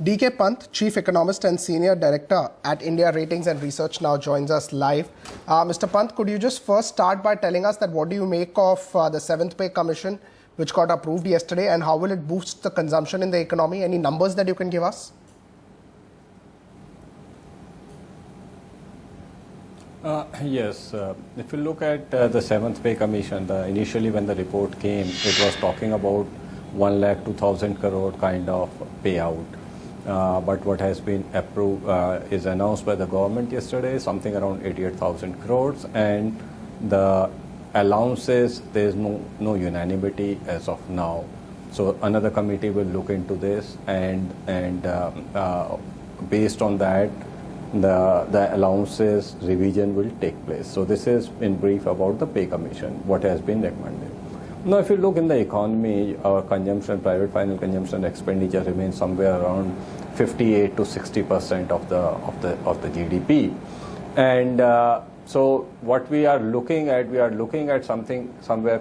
DK Pant, Chief Economist and Senior Director at India Ratings and Research, now joins us live. Mr. Pant, could you just first start by telling us that what do you make of the 7th Pay Commission, which got approved yesterday, and how will it boost the consumption in the economy? Any numbers that you can give us? Yes. If you look at the 7th Pay Commission, initially when the report came, it was talking about 1,02,000 crore kind of payout. But what has been approved is announced by the government yesterday, something around 88,000 crores, and the allowances, there is no unanimity as of now. So another committee will look into this, and based on that, the allowances revision will take place. So this is in brief about the Pay Commission, what has been recommended. Now, if you look in the economy, our consumption, private final consumption expenditure remains somewhere around 58 to 60% of the GDP, and so what we are looking at something somewhere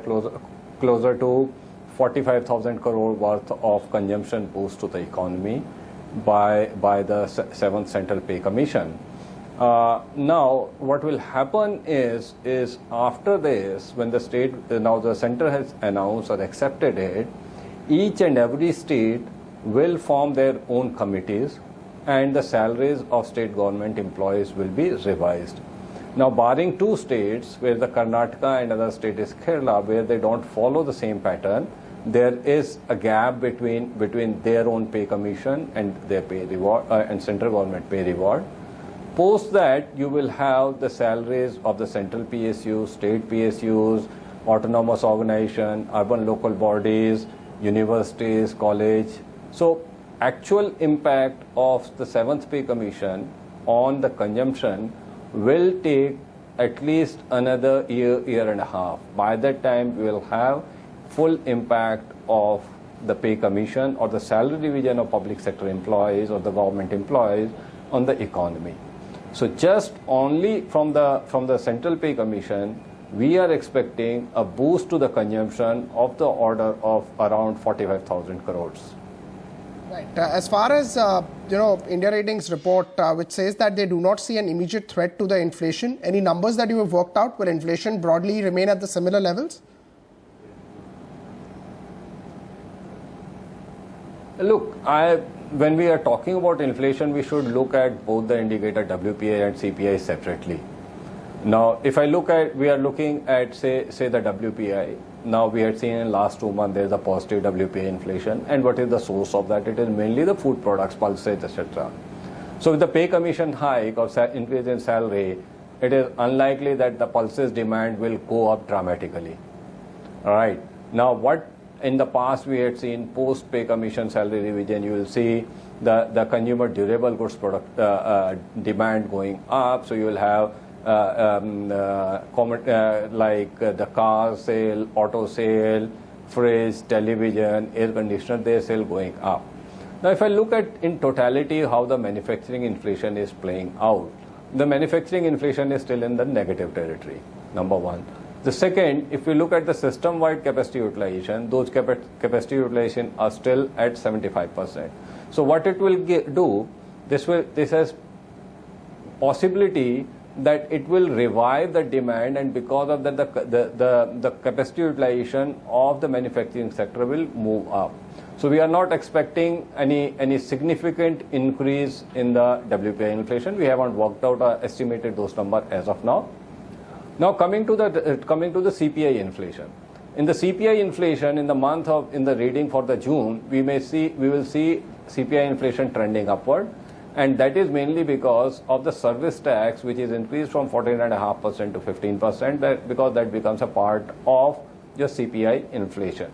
closer to 45,000 crore worth of consumption boost to the economy by the 7th Central Pay Commission. Now, what will happen is after this, when the center has announced or accepted it, each and every state will form their own committees, and the salaries of state government employees will be revised. Now, barring two states, where the Karnataka and other state is Kerala, where they don't follow the same pattern, there is a gap between their own pay commission and their pay reward and central government pay reward. Post that, you will have the salaries of the central PSUs, state PSUs, autonomous organization, urban local bodies, universities, college. So actual impact of the 7th Pay Commission on the consumption will take at least another year and a half. By that time, we will have full impact of the Pay Commission or the salary revision of public sector employees or the government employees on the economy. So just only from the Central Pay Commission, we are expecting a boost to the consumption of the order of around 45,000 crores. Right. As far as India Ratings report, which says that they do not see an immediate threat to the inflation, any numbers that you have worked out, will inflation broadly remain at the similar levels? Look, when we are talking about inflation, we should look at both the indicator WPI and CPI separately. Now, if we are looking at say the WPI. Now, we had seen in last 2 months there is a positive WPI inflation, and what is the source of that? It is mainly the food products, pulses, etc. So with the Pay Commission hike or increase in salary, it is unlikely that the pulses demand will go up dramatically. All right. Now, what in the past we had seen post Pay Commission salary revision, you will see the consumer durable goods product demand going up. So you will have like the car sale, auto sale, fridge, television, air conditioner, their sale going up. Now, if I look at in totality how the manufacturing inflation is playing out, the manufacturing inflation is still in the negative territory, number one. The second, if we look at the system-wide capacity utilization, those capacity utilization are still at 75%. So what it will do, this has possibility that it will revive the demand, and because of that, the capacity utilization of the manufacturing sector will move up. So we are not expecting any significant increase in the WPI inflation. We haven't worked out or estimated those numbers as of now. Now coming to the CPI inflation. In the CPI inflation, in the reading for the June, we will see CPI inflation trending upward, and that is mainly because of the service tax, which is increased from 14.5% to 15%, because that becomes a part of your CPI inflation.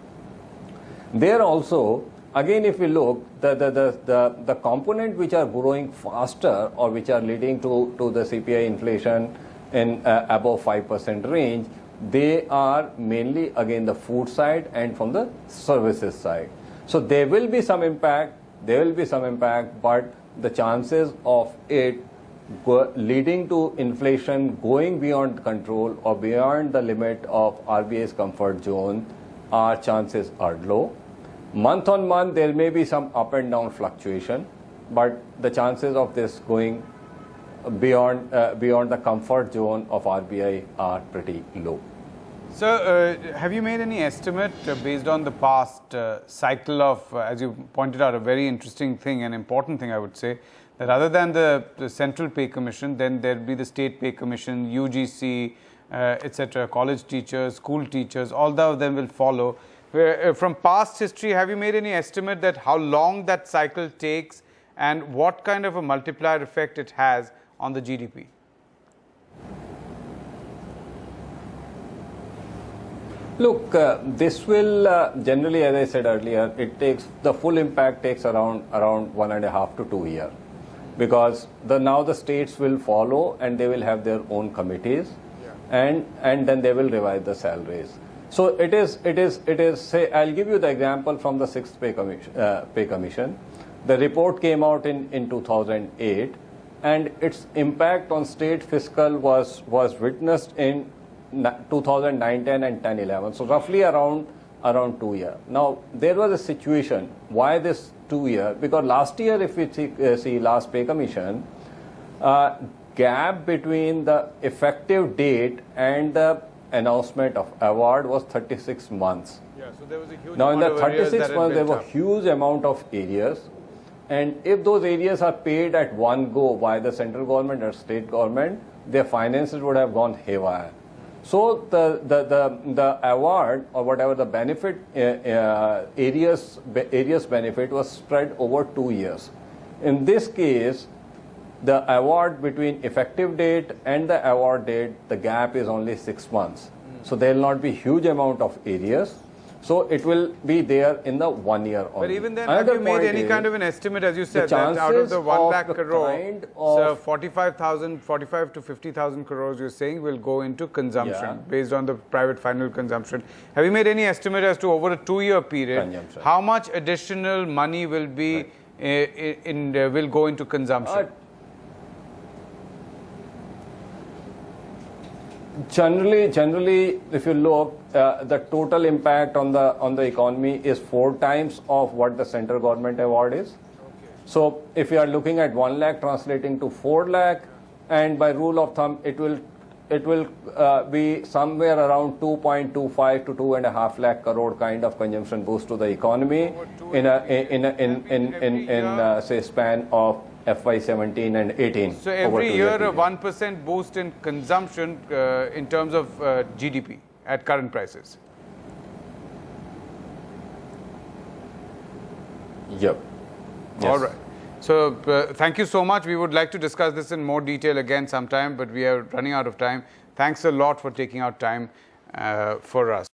There also, again, if we look, the component which are growing faster or which are leading to the CPI inflation in above 5% range, they are mainly again the food side and from the services side. So there will be some impact, but the chances of it leading to inflation going beyond control or beyond the limit of RBI's comfort zone, chances are low. Month on month, there may be some up and down fluctuation, but the chances of this going beyond the comfort zone of RBI are pretty low. So, have you made any estimate based on the past cycle of, as you pointed out, a very interesting thing, an important thing, I would say, that other than the Central Pay Commission, then there'll be the State Pay Commission, UGC, etc., college teachers, school teachers, all of them will follow. From past history, have you made any estimate that how long that cycle takes and what kind of a multiplier effect it has on the GDP? Look, this will generally, as I said earlier, the full impact takes around 1.5 to 2 years, because now the states will follow and they will have their own committees, and then they will revise the salaries. So it is. Say, I'll give you the example from the 6th Pay Commission. The report came out in 2008, and its impact on state fiscal was witnessed in 2009-10 and 10-11, so roughly around 2 years. Now, there was a situation. Why this 2 years? Because last year, if we see last Pay Commission, gap between the effective date and the announcement of award was 36 months. Yeah, so there was a huge now, in amount the of arrears 36 that months, there built were up. huge amount of areas, and if those areas are paid at one go by the central government or state government, their finances would have gone haywire. So the award or whatever the benefit areas benefit was spread over 2 years. In this case, the award between effective date and the award date, the gap is only 6 months. So there will not be huge amount of areas. So it will be there in the 1 year only. But even then, Another have you made point any is, kind of an estimate, as you said, the that out of the chances 1 of lakh the crore, kind so of- 45 to 50,000 crores you're saying will go into consumption Yeah. based on the private final consumption. Have you made any estimate as to over a 2-year period, Consumption. how much additional money will be will go into consumption? Generally, if you look, the total impact on the economy is 4 times of what the central government award is. So if you are looking at 1 lakh translating to 4 lakh, and by rule of thumb, it will be somewhere around 2.25 to 2.5 lakh crore kind of consumption boost to the economy in say span of FY17 and 18. So over every 2 year a period. 1% boost in consumption in terms of GDP at current prices. Yep. Yes. All right. So thank you so much. We would like to discuss this in more detail again sometime, but we are running out of time. Thanks a lot for taking out time for us.